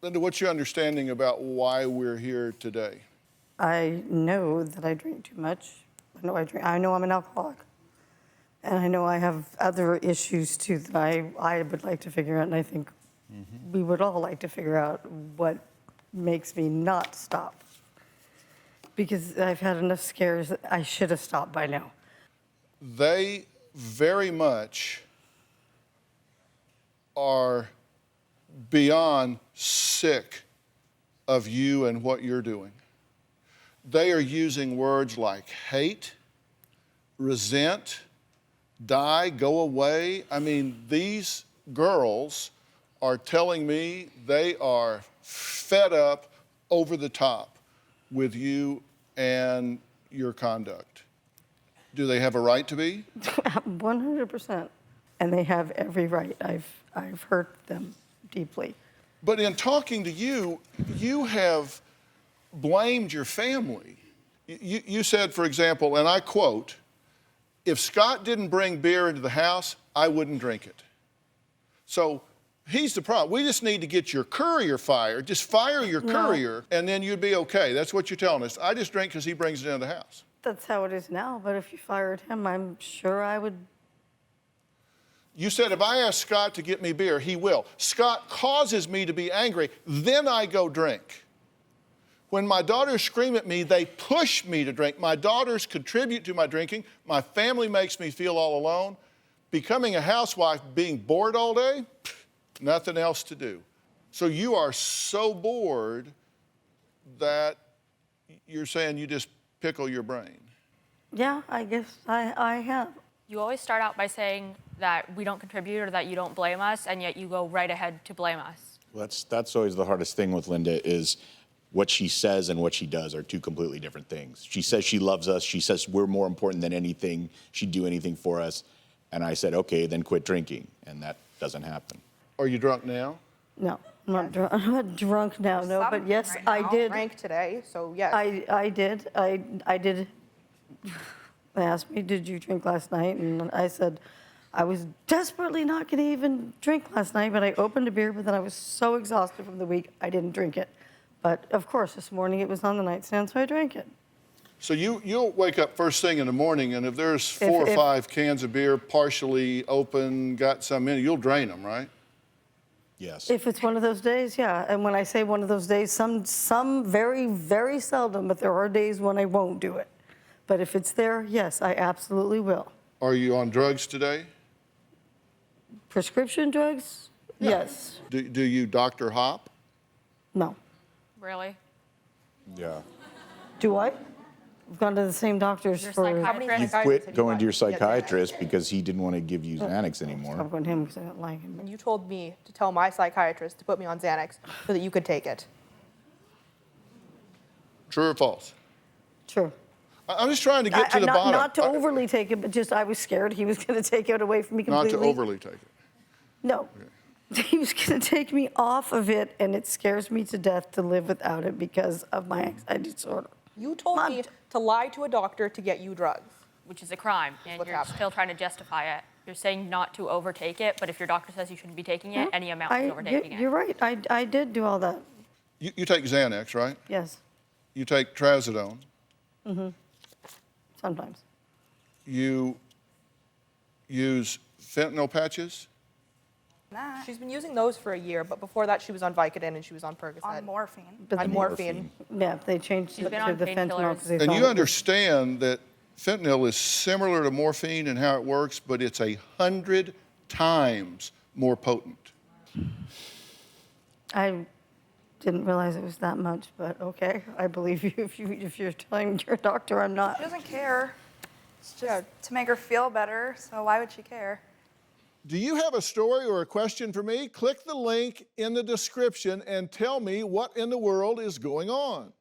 Linda, what's your understanding about why we're here today? I know that I drink too much. I know I drink. I know I'm an alcoholic. And I know I have other issues too that I would like to figure out, and I think we would all like to figure out what makes me not stop. Because I've had enough scares that I should have stopped by now. They very much are beyond sick of you and what you're doing. They are using words like hate, resent, die, go away. I mean, these girls are telling me they are fed up, over the top with you and your conduct. Do they have a right to be? 100%. And they have every right. I've hurt them deeply. But in talking to you, you have blamed your family. You said, for example, and I quote, "If Scott didn't bring beer into the house, I wouldn't drink it." So he's the problem. We just need to get your courier fired. Just fire your courier, and then you'd be okay. That's what you're telling us. I just drink because he brings it into the house. That's how it is now, but if you fired him, I'm sure I would. You said, if I ask Scott to get me beer, he will. Scott causes me to be angry, then I go drink. When my daughters scream at me, they push me to drink. My daughters contribute to my drinking. My family makes me feel all alone. Becoming a housewife, being bored all day, nothing else to do. So you are so bored that you're saying you just pickle your brain. Yeah, I guess I have. You always start out by saying that we don't contribute or that you don't blame us, and yet you go right ahead to blame us. Well, that's always the hardest thing with Linda is what she says and what she does are two completely different things. She says she loves us. She says we're more important than anything. She'd do anything for us. And I said, okay, then quit drinking. And that doesn't happen. Are you drunk now? No, I'm not drunk. I'm not drunk now, no, but yes, Right I now, did. Drank today, so yes. I did. I did. They asked me, did you drink last night? And I said, I was desperately not going to even drink last night, but I opened a beer, but then I was so exhausted from the week, I didn't drink it. But of course, this morning it was on the nightstand, so I drank it. So you'll wake up first thing in the morning, and if there's four or five cans of beer partially open, got some in it, you'll drain them, right? Yes. If it's one of those days, yeah. And when I say one of those days, some very, very seldom, but there are days when I won't do it. But if it's there, yes, I absolutely will. Are you on drugs today? Prescription drugs? Yes. Do you Dr. Hop? No. Really? Yeah. Do I? I've gone to the same doctors Your for... psychiatrist? You quit going to your psychiatrist because he didn't want to give you Xanax I'm anymore. going to him because I don't like him. And you told me to tell my psychiatrist to put me on Xanax so that you could take it. True or false? True. I'm just trying to get to the not, bottom. Not to overly take it, but just I was scared he was going to take it away from me completely. Not to overly take it. No. Okay. He was going to take me off of it, and it scares me to death to live without it because of my anxiety disorder. You told me to lie to a doctor to get you drugs. Which is a crime, and what's you're happening. still trying to justify it. You're saying not to overtake it, but if your doctor says you shouldn't be taking it, any amount is overtaking it. You're right. I did do all that. You take Xanax, right? Yes. You take Trazodone. Sometimes. You use fentanyl patches. She's been using those for a year, but before that she was on Vicodin and she was on Percocet. On morphine. But On morphine. Yeah, they changed it been to on the fentanyl painkillers. because they And thought you it was- understand that fentanyl is similar to morphine in how it works, but it's 100 times more potent. I didn't realize it was that much, but okay, I believe you if you're telling your doctor I'm not. She doesn't care. It's just to make her feel better, so why would she care? Do you have a story or a question for me? Click the link in the description and tell me what in the world is going on.